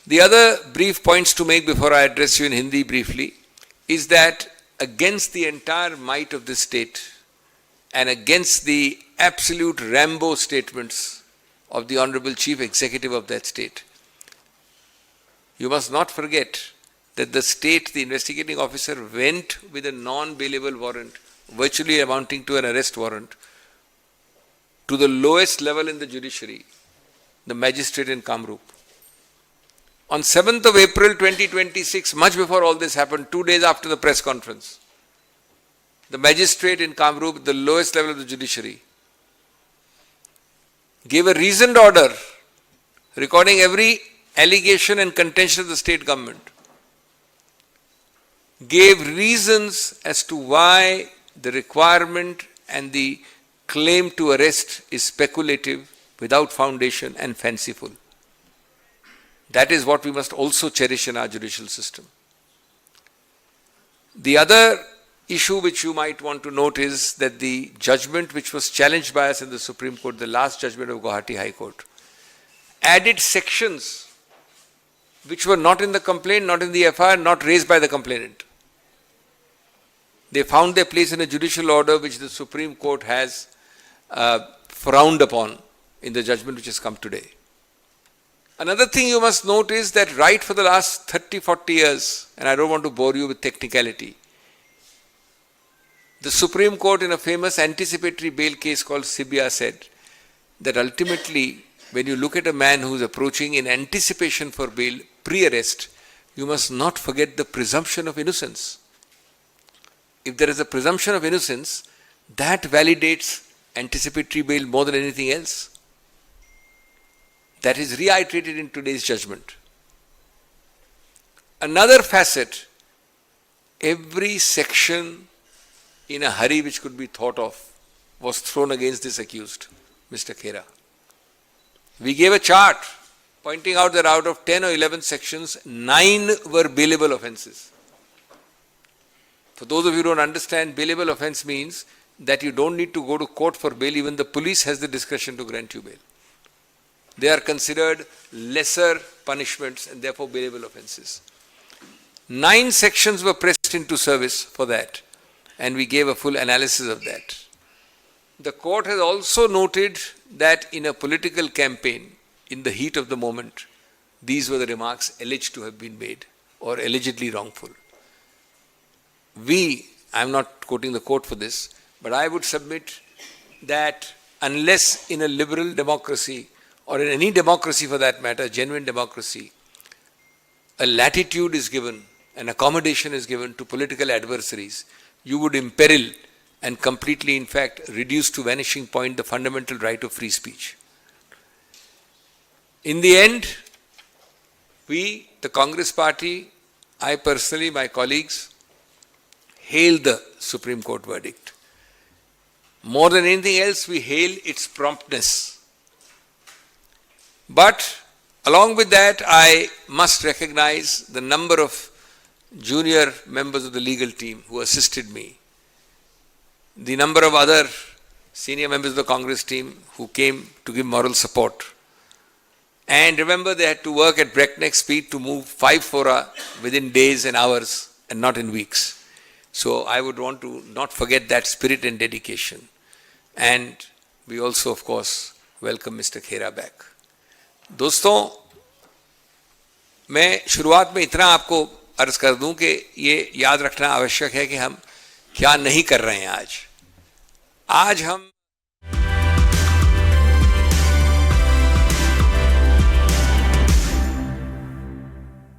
The other brief points to make before I address you in Hindi briefly is that against the entire might of this state and against the absolute Rambo statements of the Honorable Chief Executive of that state, you must not forget that the state, the investigating officer, went with a non-bailable warrant, virtually amounting to an arrest warrant, to the lowest level in the judiciary, the magistrate in Kamrup. On 7th of April 2026, much before all this happened, 2 days after the press conference, the magistrate in Kamrup, the lowest level of the judiciary, gave a reasoned order recording every allegation and contention of the state government, gave reasons as to why the requirement and the claim to arrest is speculative, without foundation and fanciful. That is what we must also cherish in our judicial system. The other issue which you might want to note is that the judgment which was challenged by us in the Supreme Court, the last judgment of Guwahati High Court, added sections which were not in the complaint, not in the FIR, not raised by the complainant. They found their place in a judicial order which the Supreme Court has frowned upon in the judgment which has come today. Another thing you must note is that right for the last 30-40 years, and I don't want to bore you with technicality, the Supreme Court in a famous anticipatory bail case called Sibia said that ultimately when you look at a man who is approaching in anticipation for bail, pre-arrest, you must not forget the presumption of innocence. If there is a presumption of innocence, that validates anticipatory bail more than anything else. That is reiterated in today's judgment. Another facet, every section in a hurry which could be thought of was thrown against this accused, Mr. Khera. We gave a chart pointing out that out of 10 or 11 sections, 9 were bailable offences. For those of you who don't understand, bailable offence means that you don't need to go to court for bail, even the police has the discretion to grant you bail. They are considered lesser punishments and therefore bailable offences. 9 sections were pressed into service for that, and we gave a full analysis of that. The court has also noted that in a political campaign, in the heat of the moment, these were the remarks alleged to have been made or allegedly wrongful. I am not quoting the court for this, but I would submit that unless in a liberal democracy, or in any democracy for that matter, genuine democracy, a latitude is given, an accommodation is given to political adversaries, you would imperil and completely, in fact, reduce to vanishing point the fundamental right of free speech. In the end, we, the Congress Party, I personally, my colleagues, hail the Supreme Court verdict. More than anything else, we hail its promptness. But along with that, I must recognize the number of junior members of the legal team who assisted me, the number of other senior members of the Congress team who came to give moral support. And remember, they had to work at breakneck speed to move 5 fora within days and hours and not in weeks. So I would want to not forget that spirit and dedication. And we also, of course, welcome Mr. Khera back. दोस्तों, मैं शुरुआत में इतना आपको अर्ज कर दूं कि ये याद रखना आवश्यक है कि हम क्या नहीं कर रहे हैं आज हम